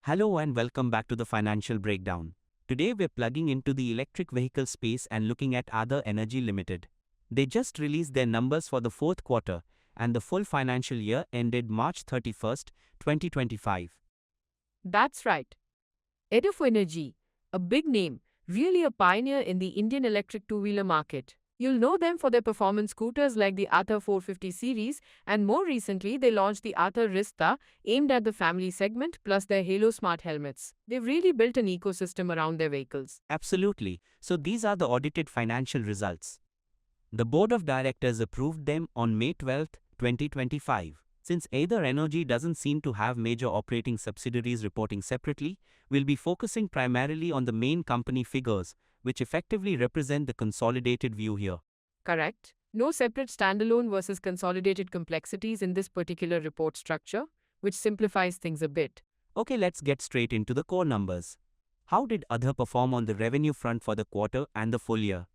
Hello and welcome back to the Financial Breakdown. Today we're plugging into the electric vehicle space and looking at Ather Energy Limited. They just released their numbers for the fourth quarter and the full financial year ended March 31st, 2025. That's right. Eduf Energy, a big name, really a pioneer in the Indian electric two-wheeler market. You'll know them for their performance scooters like the Ather 450 series, and more recently they launched the Ather Rista, aimed at the family segment, plus their Halo Smart helmets. They've really built an ecosystem around their vehicles. Absolutely. So these are the audited financial results. The board of directors approved them on May 12, 2025. Since Ather Energy doesn't seem to have major operating subsidiaries reporting separately, we'll be focusing primarily on the main company figures, which effectively represent the consolidated view here. Correct. No separate standalone versus consolidated complexities in this particular report structure, which simplifies things a bit. Okay, let's get straight into the core numbers. How did Ather perform on the revenue front for the quarter and the full year?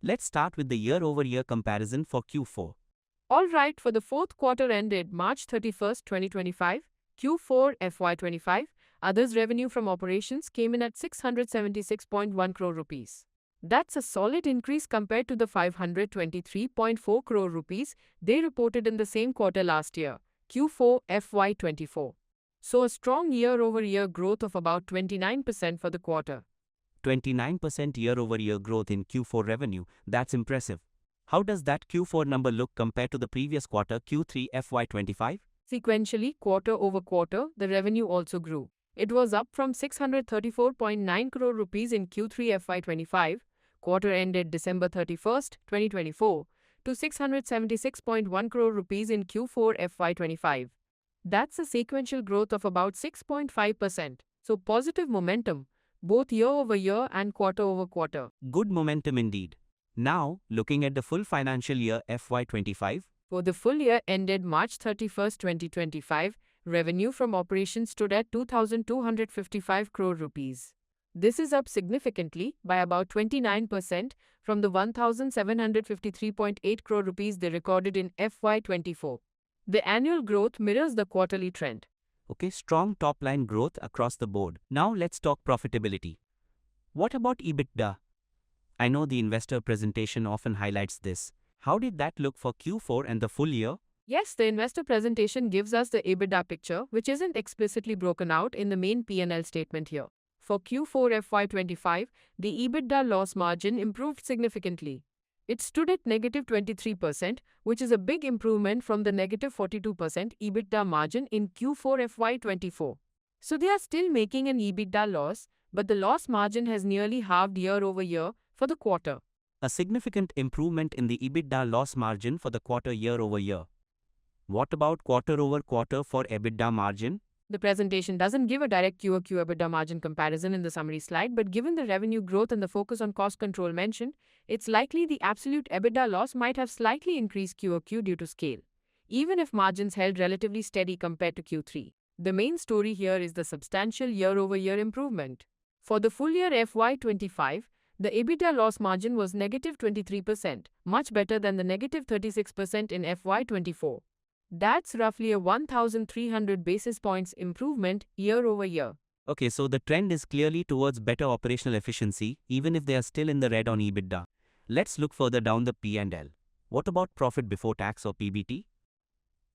Let's start with the year-over-year comparison for Q4. All right, for the fourth quarter ended March 31st, 2025, Q4 FY25, others revenue from operations came in at 676.1 crore rupees. That's a solid increase compared to the 523.4 crore rupees they reported in the same quarter last year, Q4 FY24. So a strong year-over-year growth of about 29% for the quarter. 29% year-over-year growth in Q4 revenue, that's impressive. How does that Q4 number look compared to the previous quarter Q3 FY25? Sequentially, quarter over quarter, the revenue also grew. It was up from 634.9 crore rupees in Q3 FY25, quarter ended December 31st, 2024, to 676.1 crore rupees in Q4 FY25. That's a sequential growth of about 6.5%. So positive momentum, both year over year and quarter over quarter. Good momentum indeed. Now, looking at the full financial year FY25, For the full year ended March 31st, 2025, revenue from operations stood at 2,255 crore rupees. This is up significantly by about 29% from the 1,753.8 crore rupees they recorded in FY24. The annual growth mirrors the quarterly trend. okay, strong top-line growth across the board. Now let's talk profitability. What about EBITDA? I know the investor presentation often highlights this. How did that look for Q4 and the full year? Yes, the investor presentation gives us the EBITDA picture, which isn't explicitly broken out in the main P&L statement here. For Q4 FY25, the EBITDA loss margin improved significantly. It stood at negative 23%, which is a big improvement from the negative 42% EBITDA margin in Q4 FY24. So they are still making an EBITDA loss, but the loss margin has nearly halved year over year for the quarter. A significant improvement in the EBITDA loss margin for the quarter year-over-year. What about quarter-over-quarter for EBITDA margin? The presentation doesn't give a direct QoQ EBITDA margin comparison in the summary slide, but given the revenue growth and the focus on cost control mentioned, it's likely the absolute EBITDA loss might have slightly increased QoQ due to scale, even if margins held relatively steady compared to Q3. The main story here is the substantial year-over-year improvement. For the full year FY25, the EBITDA loss margin was negative 23%, much better than the negative 36% in FY24. That's roughly a 1,300 basis points improvement year over year. Okay, so the trend is clearly towards better operational efficiency, even if they are still in the red on EBITDA. Let's look further down the P&L. What about profit before tax or PBT?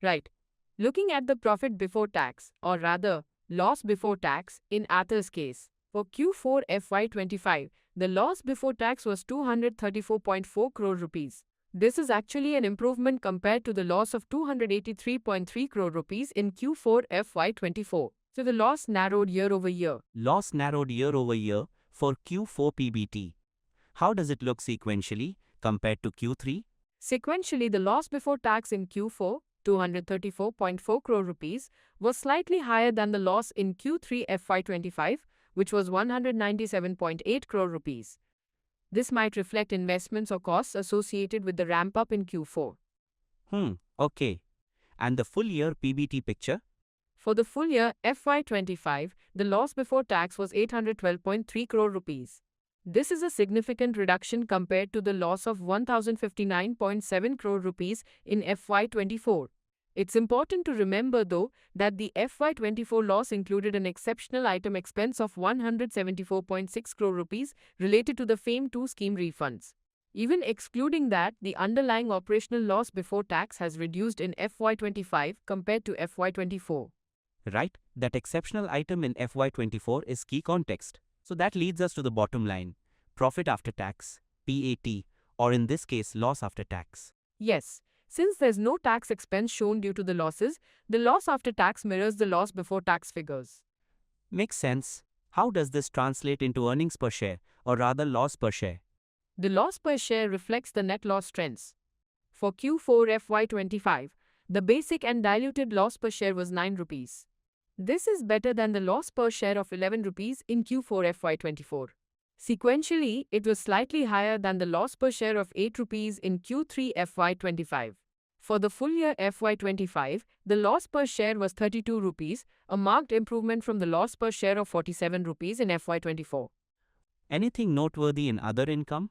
Right. Looking at the profit before tax, or rather, loss before tax, in Ather's case, for Q4 FY25, the loss before tax was 234.4 crore rupees. This is actually an improvement compared to the loss of 283.3 crore rupees in Q4 FY24. So the loss narrowed year over year. Loss narrowed year-over-year for Q4 PBT. How does it look sequentially compared to Q3? Sequentially, the loss before tax in Q4, 234.4 crore rupees, was slightly higher than the loss in Q3 FY25, which was 197.8 crore rupees. This might reflect investments or costs associated with the ramp-up in Q4. Okay. And the full year PBT picture? For the full year FY25, the loss before tax was 812.3 crore rupees. This is a significant reduction compared to the loss of 1,059.7 crore rupees in FY24. It's important to remember, though, that the FY24 loss included an exceptional item expense of 174.6 crore rupees related to the FAME 2 scheme refunds. Even excluding that, the underlying operational loss before tax has reduced in FY25 compared to FY24. Right, that exceptional item in FY24 is key context. So that leads us to the bottom line, profit after tax, PAT, or in this case, loss after tax. Yes, since there's no tax expense shown due to the losses, the loss after tax mirrors the loss before tax figures. Makes sense. How does this translate into earnings per share, or rather loss per share? The loss per share reflects the net loss trends. For Q4 FY25, the basic and diluted loss per share was 9 rupees. This is better than the loss per share of 11 rupees in Q4 FY24. Sequentially, it was slightly higher than the loss per share of 8 rupees in Q3 FY25. For the full year FY25, the loss per share was 32 rupees, a marked improvement from the loss per share of 47 rupees in FY24. Anything noteworthy in other income?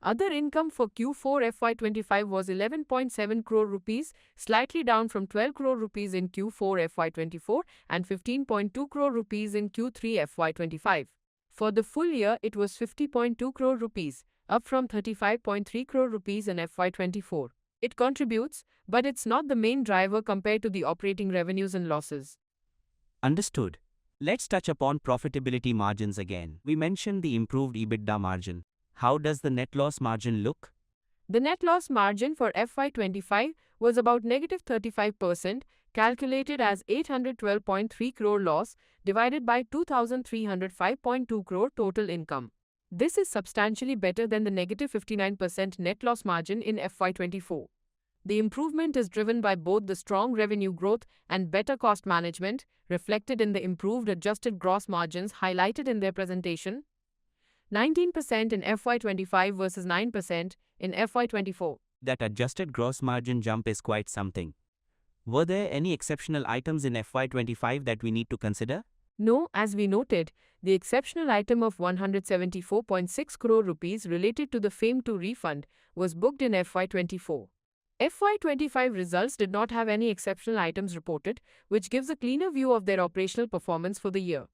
Other income for Q4 FY25 was 11.7 crore rupees, slightly down from 12 crore rupees in Q4 FY24 and 15.2 crore rupees in Q3 FY25. For the full year, it was 50.2 crore rupees, up from 35.3 crore rupees in FY24. It contributes, but it's not the main driver compared to the operating revenues and losses. Understood. Let's touch upon profitability margins again. We mentioned the improved EBITDA margin. How does the net loss margin look? The net loss margin for FY25 was about negative 35%, calculated as 812.3 crore loss divided by 2,305.2 crore total income. This is substantially better than the negative 59% net loss margin in FY24. The improvement is driven by both the strong revenue growth and better cost management, reflected in the improved adjusted gross margins highlighted in their presentation. 19% in FY25 versus 9% in FY24. That adjusted gross margin jump is quite something. Were there any exceptional items in FY25 that we need to consider? No, as we noted, the exceptional item of 174.6 crore rupees related to the FAME 2 refund was booked in FY24. FY25 results did not have any exceptional items reported, which gives a cleaner view of their operational performance for the year.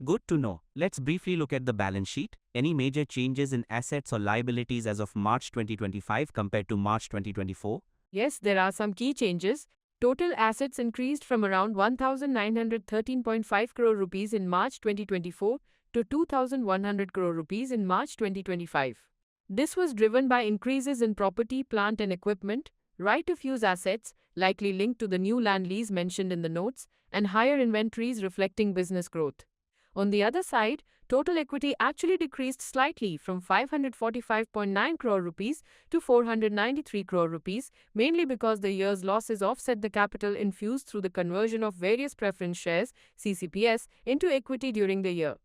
Good to know. Let's briefly look at the balance sheet. Any major changes in assets or liabilities as of March 2025 compared to March 2024? Yes, there are some key changes. Total assets increased from around 1,913.5 crore rupees in March 2024 to 2,100 crore rupees in March 2025. This was driven by increases in property, plant and equipment, right-of-use assets, likely linked to the new land lease mentioned in the notes, and higher inventories reflecting business growth. On the other side, total equity actually decreased slightly from 545.9 crore rupees to 493 crore rupees, mainly because the year's losses offset the capital infused through the conversion of various preference shares, CCPS, into equity during the year.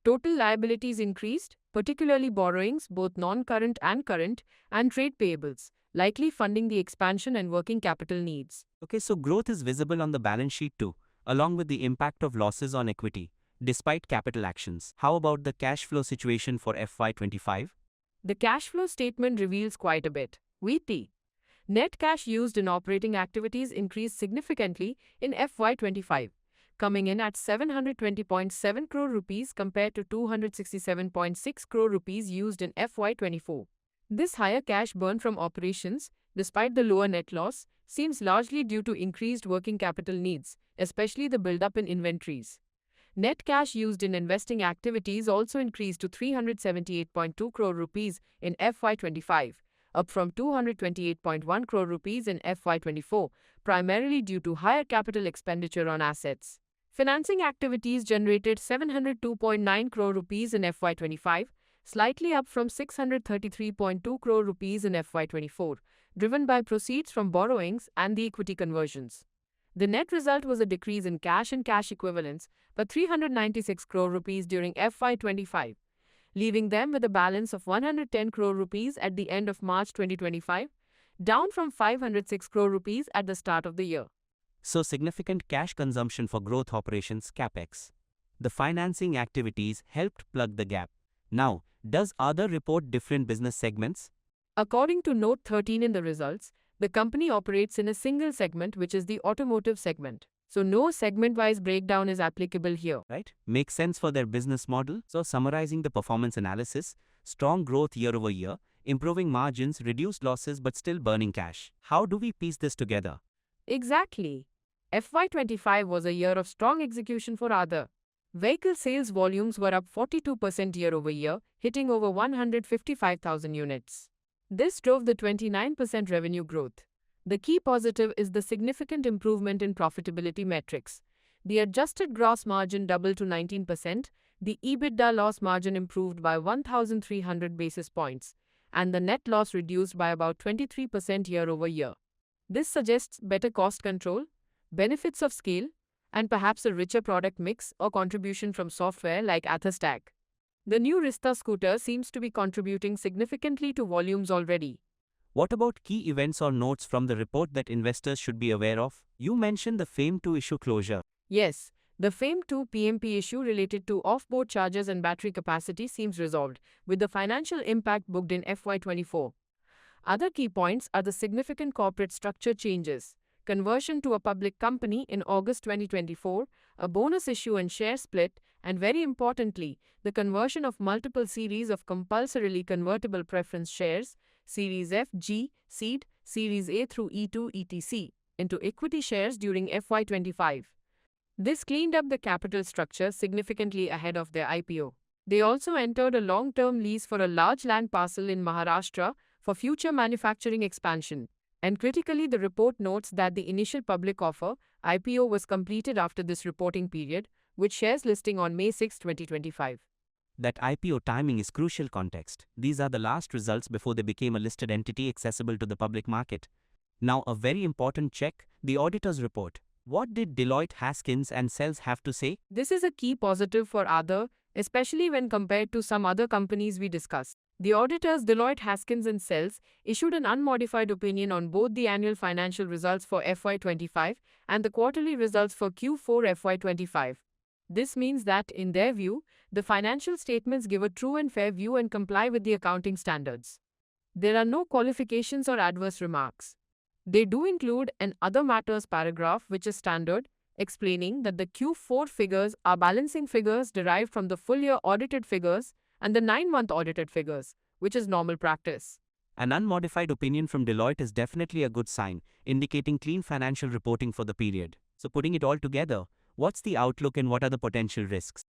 Total liabilities increased, particularly borrowings, both non-current and current, and trade payables, likely funding the expansion and working capital needs. Okay, so growth is visible on the balance sheet too, along with the impact of losses on equity, despite capital actions. How about the cash flow situation for FY25? The cash flow statement reveals quite a bit. VT. Net cash used in operating activities increased significantly in FY25, coming in at 720.7 crore rupees compared to 267.6 crore rupees used in FY24. This higher cash burn from operations, despite the lower net loss, seems largely due to increased working capital needs, especially the buildup in inventories. Net cash used in investing activities also increased to 378.2 crore rupees in FY25, up from 228.1 crore rupees in FY24, primarily due to higher capital expenditure on assets. Financing activities generated 702.9 crore rupees in FY25, slightly up from 633.2 crore rupees in FY24, driven by proceeds from borrowings and the equity conversions. The net result was a decrease in cash and cash equivalents by 396 crore rupees during FY25, leaving them with a balance of 110 crore rupees at the end of March 2025, down from 506 crore rupees at the start of the year. So significant cash consumption for growth operations CapEx. The financing activities helped plug the gap. Now, does other report different business segments? According to Note 13 in the results, The company operates in a single segment, which is the automotive segment. So no segment-wise breakdown is applicable here. Right? Makes sense for their business model. So, summarizing the performance analysis, strong growth year over year, improving margins, reduced losses, but still burning cash. How do we piece this together? Exactly. FY25 was a year of strong execution for Aadhar. Vehicle sales volumes were up 42% year over year, hitting over 155,000 units. This drove the 29% revenue growth. The key positive is the significant improvement in profitability metrics. The adjusted gross margin doubled to 19%, the EBITDA loss margin improved by 1,300 basis points, and the net loss reduced by about 23% year over year. This suggests better cost control, benefits of scale, and perhaps a richer product mix or contribution from software like Atherstack. The new Rista scooter seems to be contributing significantly to volumes already. What about key events or notes from the report that investors should be aware of? You mentioned the FAME 2 issue closure. Yes, the FAME 2 PMP issue related to off-board chargers and battery capacity seems resolved, with the financial impact booked in FY24. Other key points are the significant corporate structure changes, conversion to a public company in August 2024, a bonus issue and share split, and very importantly, the conversion of multiple series of compulsorily convertible preference shares, Series F, G, Seed, Series A through E2, etc., into equity shares during FY25. This cleaned up the capital structure significantly ahead of their IPO. They also entered a long-term lease for a large land parcel in Maharashtra for future manufacturing expansion. And critically, the report notes that the initial public offer, IPO, was completed after this reporting period, with shares listing on May 6, 2025. That IPO timing is crucial context. These are the last results before they became a listed entity accessible to the public market. Now, a very important check, the auditor's report. What did Deloitte Haskins and Sells have to say? This is a key positive for Aadhar, especially when compared to some other companies we discussed. The auditors Deloitte Haskins and Sells issued an unmodified opinion on both the annual financial results for FY25 and the quarterly results for Q4 FY25. This means that, in their view, the financial statements give a true and fair view and comply with the accounting standards. There are no qualifications or adverse remarks. They do include an other matters paragraph, which is standard, explaining that the Q4 figures are balancing figures derived from the full year audited figures and the 9-month audited figures, which is normal practice. An unmodified opinion from Deloitte is definitely a good sign, indicating clean financial reporting for the period. So, putting it all together, what's the outlook and what are the potential risks?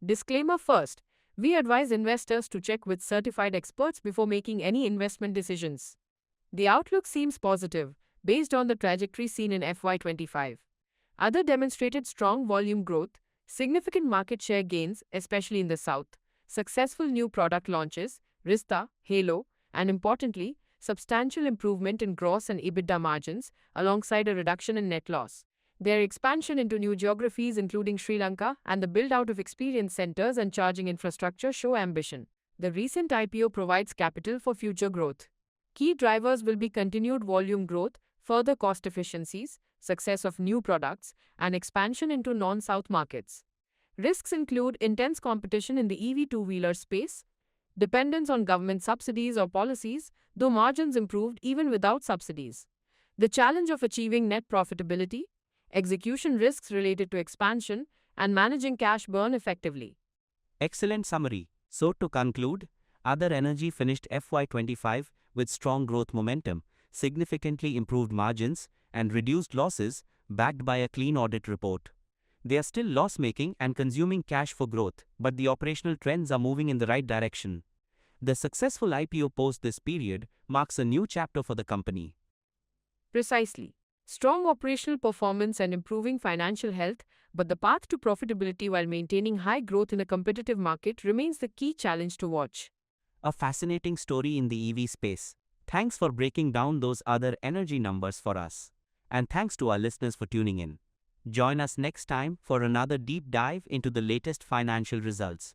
Disclaimer first, we advise investors to check with certified experts before making any investment decisions. The outlook seems positive, based on the trajectory seen in FY25. Aadhar demonstrated strong volume growth, significant market share gains, especially in the South, successful new product launches, Rista, Halo, and importantly, substantial improvement in gross and EBITDA margins, alongside a reduction in net loss. Their expansion into new geographies, including Sri Lanka, and the build-out of experience centers and charging infrastructure show ambition. The recent IPO provides capital for future growth. Key drivers will be continued volume growth, further cost efficiencies, success of new products, and expansion into non-South markets. Risks include intense competition in the EV two-wheeler space, dependence on government subsidies or policies, though margins improved even without subsidies. The challenge of achieving net profitability, execution risks related to expansion, and managing cash burn effectively. Excellent summary. So, to conclude, Aadhar Energy finished FY25 with strong growth momentum, significantly improved margins, and reduced losses, backed by a clean audit report. They are still loss-making and consuming cash for growth, but the operational trends are moving in the right direction. The successful IPO post this period marks a new chapter for the company. Precisely. Strong operational performance and improving financial health, but the path to profitability while maintaining high growth in a competitive market remains the key challenge to watch. A fascinating story in the EV space. Thanks for breaking down those Aadhar Energy numbers for us. And thanks to our listeners for tuning in. Join us next time for another deep dive into the latest financial results.